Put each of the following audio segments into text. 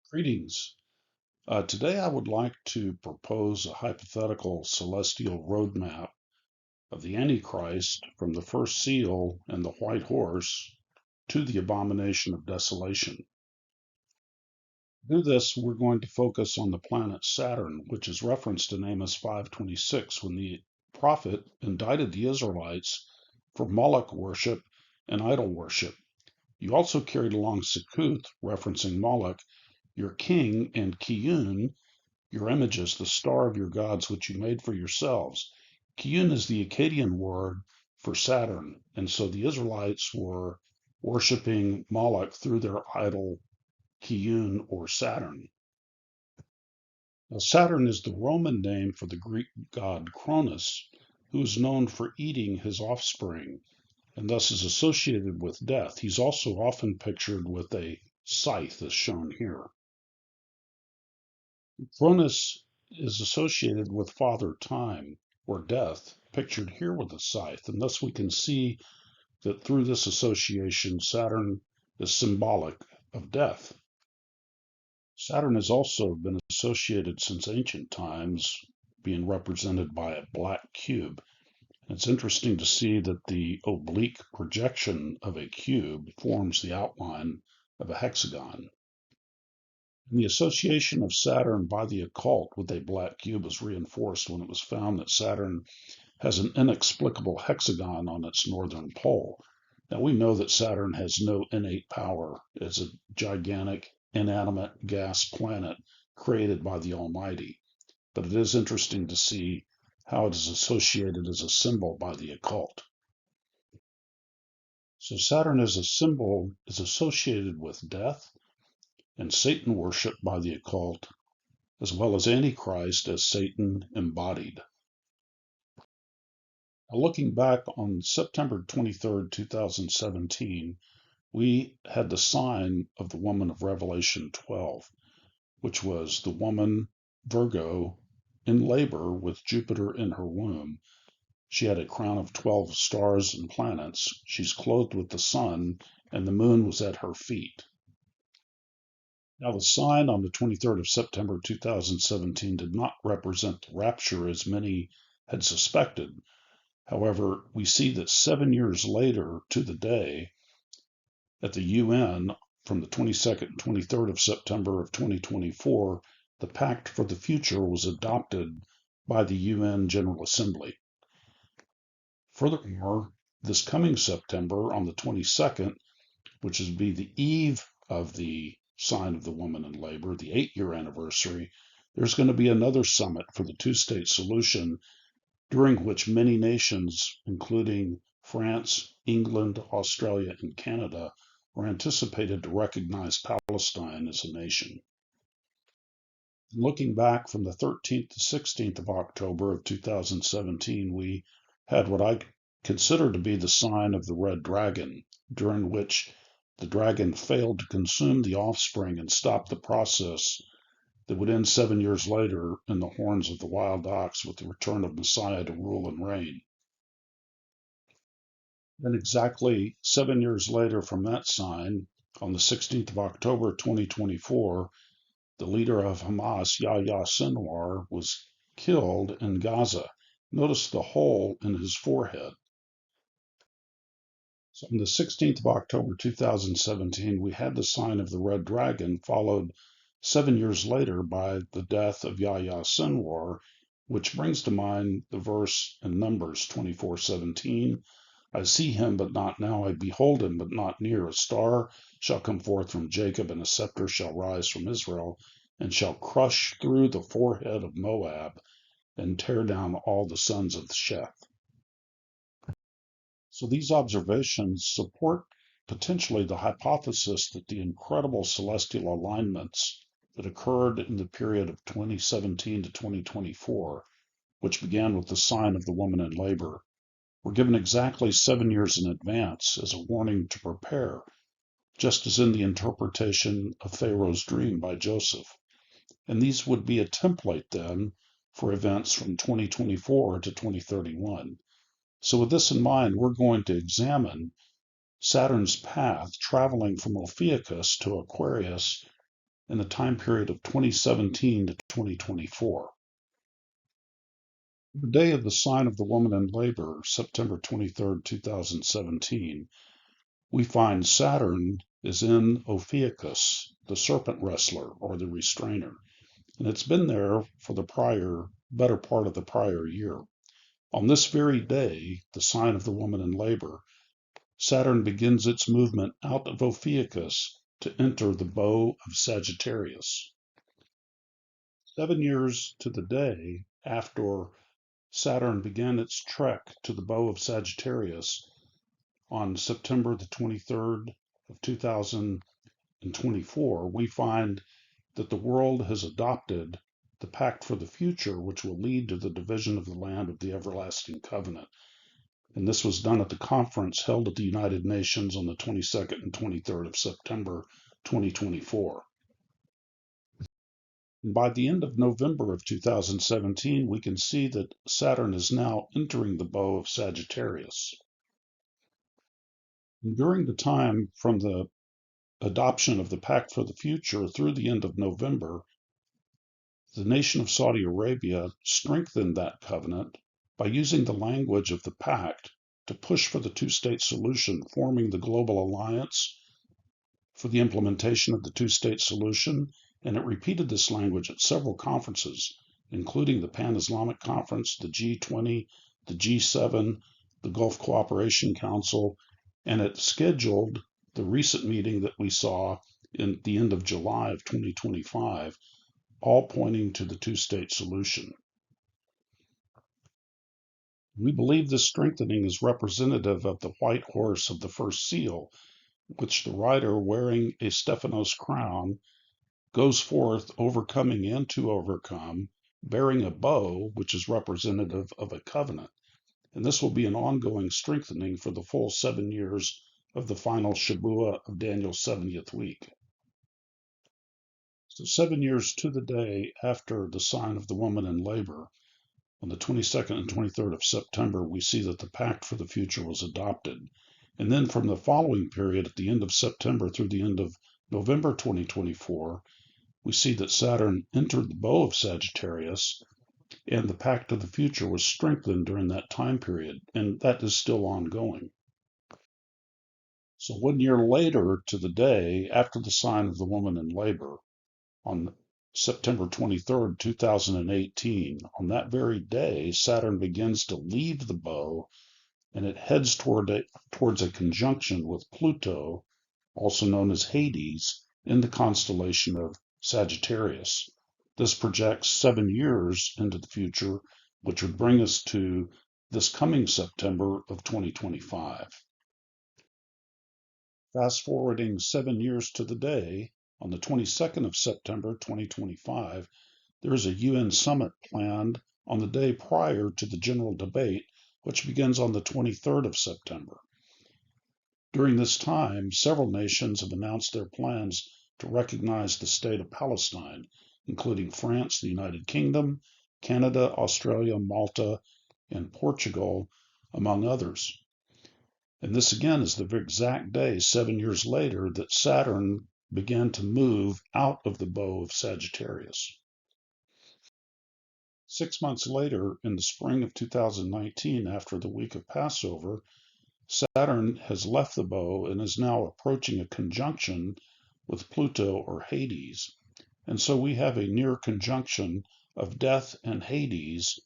Greetings. Today I would like to propose a hypothetical celestial roadmap of the Antichrist from the first seal and the white horse to the abomination of desolation. To do this, we're going to focus on the planet Saturn, which is referenced in Amos 5:26 when the prophet indicted the Israelites for Moloch worship and idol worship. You also carried along Sekuth, referencing Moloch, your king, and Kiyun, your images, the star of your gods which you made for yourselves. Kiyun is the Akkadian word for Saturn, and so the Israelites were worshiping Moloch through their idol Kiyun or Saturn. Now, Saturn is the Roman name for the Greek god Cronus, who is known for eating his offspring and thus is associated with death. He's also often pictured with a scythe, as shown here. Cronus is associated with Father Time, or death, pictured here with a scythe, and thus we can see that through this association, Saturn is symbolic of death. Saturn has also been associated since ancient times, being represented by a black cube. It's interesting to see that the oblique projection of a cube forms the outline of a hexagon. And the association of Saturn by the occult with a black cube was reinforced when it was found that Saturn has an inexplicable hexagon on its northern pole. Now we know that Saturn has no innate power as a gigantic, inanimate gas planet created by the Almighty, but it is interesting to see how it is associated as a symbol by the occult. So Saturn as a symbol is associated with death and Satan worship by the occult, as well as Antichrist as Satan embodied. Now, looking back on September 23rd, 2017, we had the sign of the woman of Revelation 12, which was the woman, Virgo, in labor with Jupiter in her womb. She had a crown of 12 stars and planets. She's clothed with the sun, and the moon was at her feet. Now, the sign on the 23rd of September 2017 did not represent the rapture as many had suspected. However, we see that 7 years later to the day at the UN, from the 22nd and 23rd of September of 2024, the Pact for the Future was adopted by the UN General Assembly. Furthermore, this coming September, on the 22nd, which would be the eve of the sign of the woman in labor, the 8-year anniversary, there's going to be another summit for the two-state solution, during which many nations, including France, England, Australia, and Canada, are anticipated to recognize Palestine as a nation. Looking back from the 13th to 16th of October of 2017, we had what I consider to be the sign of the red dragon, during which the dragon failed to consume the offspring and stop the process that would end 7 years later in the horns of the wild ox with the return of Messiah to rule and reign. Then exactly 7 years later from that sign, on the 16th of October 2024, the leader of Hamas, Yahya Sinwar, was killed in Gaza. Notice the hole in his forehead. So on the 16th of October 2017, we had the sign of the red dragon, followed 7 years later by the death of Yahya Sinwar, which brings to mind the verse in Numbers 24:17. I see him, but not now. I behold him, but not near. A star shall come forth from Jacob, and a scepter shall rise from Israel, and shall crush through the forehead of Moab, and tear down all the sons of Sheth. So these observations support potentially the hypothesis that the incredible celestial alignments that occurred in the period of 2017 to 2024, which began with the sign of the woman in labor, were given exactly 7 years in advance as a warning to prepare, just as in the interpretation of Pharaoh's dream by Joseph. And these would be a template then for events from 2024 to 2031. So with this in mind, we're going to examine Saturn's path traveling from Ophiuchus to Aquarius in the time period of 2017 to 2024. The day of the sign of the woman in labor, September 23rd, 2017, we find Saturn is in Ophiuchus, the serpent wrestler or the restrainer, and it's been there for the better part of the prior year. On this very day, the sign of the woman in labor, Saturn begins its movement out of Ophiuchus to enter the bow of Sagittarius. 7 years to the day after Saturn began its trek to the bow of Sagittarius on September the 23rd of 2024, we find that the world has adopted the pact for the future, which will lead to the division of the land of the everlasting covenant. And this was done at the conference held at the United Nations on the 22nd and 23rd of September 2024. And by the end of November of 2017, we can see that Saturn is now entering the bow of Sagittarius. And during the time from the adoption of the Pact for the Future through the end of November, the nation of Saudi Arabia strengthened that covenant by using the language of the pact to push for the two-state solution, forming the Global Alliance for the implementation of the two-state solution, and it repeated this language at several conferences, including the Pan-Islamic Conference, the G20, the G7, the Gulf Cooperation Council, and it scheduled the recent meeting that we saw in the end of July of 2025, all pointing to the two-state solution. We believe this strengthening is representative of the white horse of the first seal, which the rider, wearing a Stephanos crown, goes forth overcoming and to overcome, bearing a bow, which is representative of a covenant. And this will be an ongoing strengthening for the full 7 years of the final Shabuah of Daniel's 70th week. So 7 years to the day after the sign of the woman in labor, on the 22nd and 23rd of September, we see that the Pact for the Future was adopted. And then from the following period, at the end of September through the end of November 2024, we see that Saturn entered the bow of Sagittarius, and the Pact of the Future was strengthened during that time period, and that is still ongoing. So 1 year later to the day after the sign of the woman in labor, on September 23rd, 2018, on that very day, Saturn begins to leave the bow and it heads towards a conjunction with Pluto, also known as Hades, in the constellation of Sagittarius. This projects 7 years into the future, which would bring us to this coming September of 2025. Fast forwarding 7 years to the day, on the 22nd of September 2025, there is a UN summit planned on the day prior to the general debate, which begins on the 23rd of September. During this time, several nations have announced their plans to recognize the state of Palestine, including France, the United Kingdom, Canada, Australia, Malta, and Portugal, among others. And this again is the exact day, 7 years later, that Saturn began to move out of the bow of Sagittarius. 6 months later, in the spring of 2019, after the week of Passover, Saturn has left the bow and is now approaching a conjunction with Pluto or Hades. And so we have a near conjunction of Death and Hades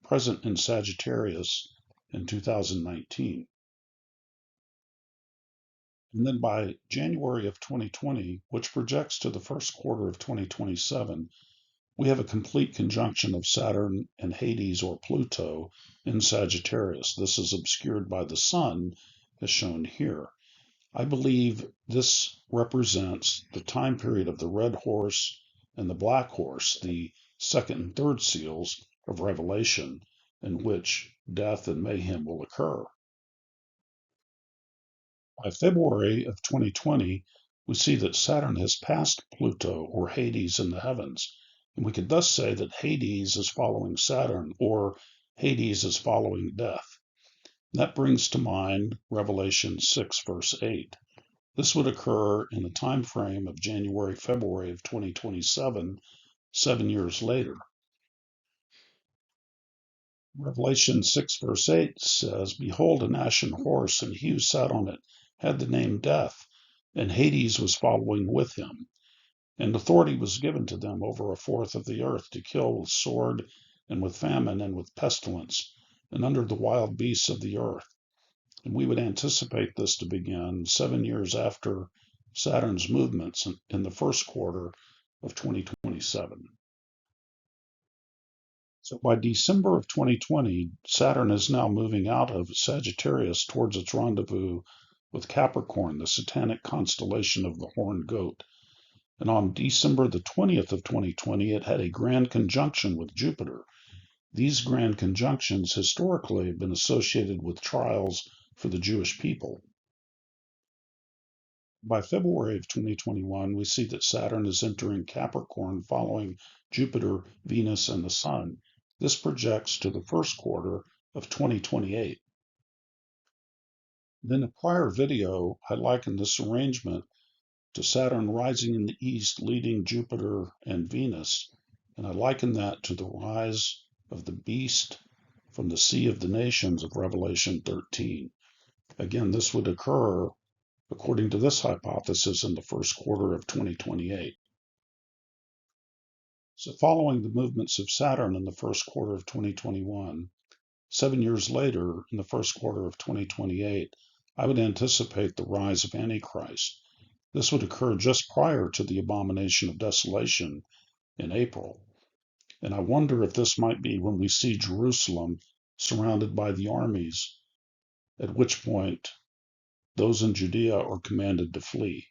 present in Sagittarius in 2019. And then by January of 2020, which projects to the first quarter of 2027, we have a complete conjunction of Saturn and Hades or Pluto in Sagittarius. This is obscured by the sun, as shown here. I believe this represents the time period of the red horse and the black horse, the second and third seals of Revelation, in which death and mayhem will occur. By February of 2020, we see that Saturn has passed Pluto or Hades in the heavens, and we could thus say that Hades is following Saturn, or Hades is following death. That brings to mind Revelation 6, verse 8. This would occur in the time frame of January, February of 2027, 7 years later. Revelation 6, verse 8 says, "Behold, an ashen horse, and he who sat on it had the name Death, and Hades was following with him. And authority was given to them over a fourth of the earth to kill with sword, and with famine, and with pestilence, and under the wild beasts of the earth." And we would anticipate this to begin 7 years after Saturn's movements in the first quarter of 2027. So by December of 2020, Saturn is now moving out of Sagittarius towards its rendezvous with Capricorn, the satanic constellation of the horned goat. And on December the 20th of 2020, it had a grand conjunction with Jupiter. These grand conjunctions historically have been associated with trials for the Jewish people. By February of 2021, we see that Saturn is entering Capricorn following Jupiter, Venus, and the Sun. This projects to the first quarter of 2028. In a prior video, I likened this arrangement to Saturn rising in the east, leading Jupiter and Venus, and I likened that to the rise of the beast from the Sea of the Nations of Revelation 13. Again, this would occur, according to this hypothesis, in the first quarter of 2028. So following the movements of Saturn in the first quarter of 2021, 7 years later, in the first quarter of 2028, I would anticipate the rise of Antichrist. This would occur just prior to the Abomination of Desolation in April. And I wonder if this might be when we see Jerusalem surrounded by the armies, at which point those in Judea are commanded to flee.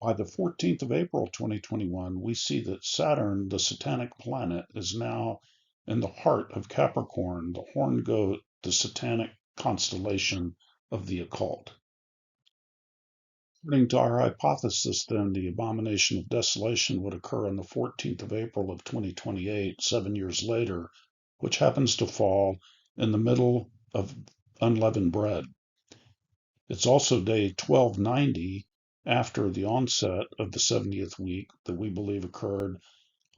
By the 14th of April 2021, we see that Saturn, the satanic planet, is now in the heart of Capricorn, the horned goat, the satanic constellation of the occult. According to our hypothesis, then, the Abomination of Desolation would occur on the 14th of April of 2028, 7 years later, which happens to fall in the middle of unleavened bread. It's also day 1290 after the onset of the 70th week that we believe occurred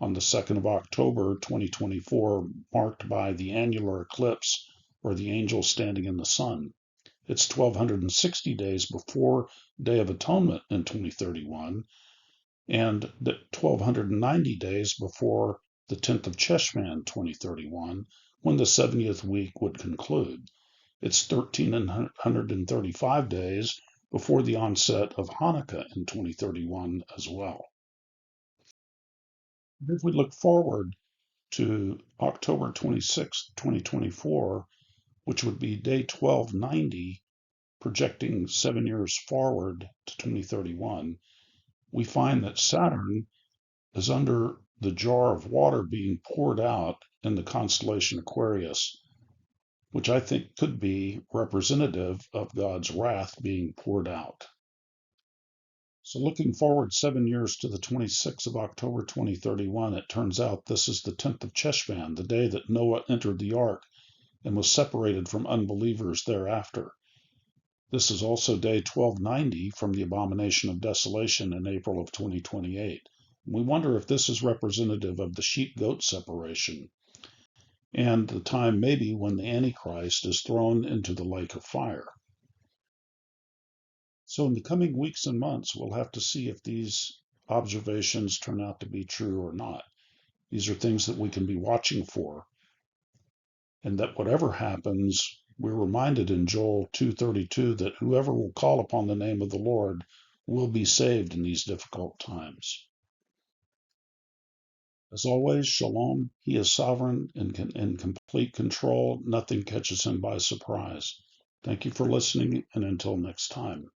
on the 2nd of October 2024, marked by the annular eclipse or the angel standing in the sun. It's 1260 days before Day of Atonement in 2031 and 1290 days before the 10th of Cheshvan 2031, when the 70th week would conclude. It's 1335 days before the onset of Hanukkah in 2031 as well. If we look forward to October 26, 2024, which would be day 1290, projecting 7 years forward to 2031, we find that Saturn is under the jar of water being poured out in the constellation Aquarius, which I think could be representative of God's wrath being poured out. So looking forward 7 years to the 26th of October 2031, it turns out this is the 10th of Cheshvan, the day that Noah entered the ark and was separated from unbelievers thereafter. This is also day 1290 from the Abomination of Desolation in April of 2028. We wonder if this is representative of the sheep-goat separation and the time maybe when the Antichrist is thrown into the lake of fire. So in the coming weeks and months, we'll have to see if these observations turn out to be true or not. These are things that we can be watching for, and that whatever happens, we're reminded in Joel 2:32 that whoever will call upon the name of the Lord will be saved in these difficult times. As always, Shalom. He is sovereign and in complete control. Nothing catches him by surprise. Thank you for listening, and until next time.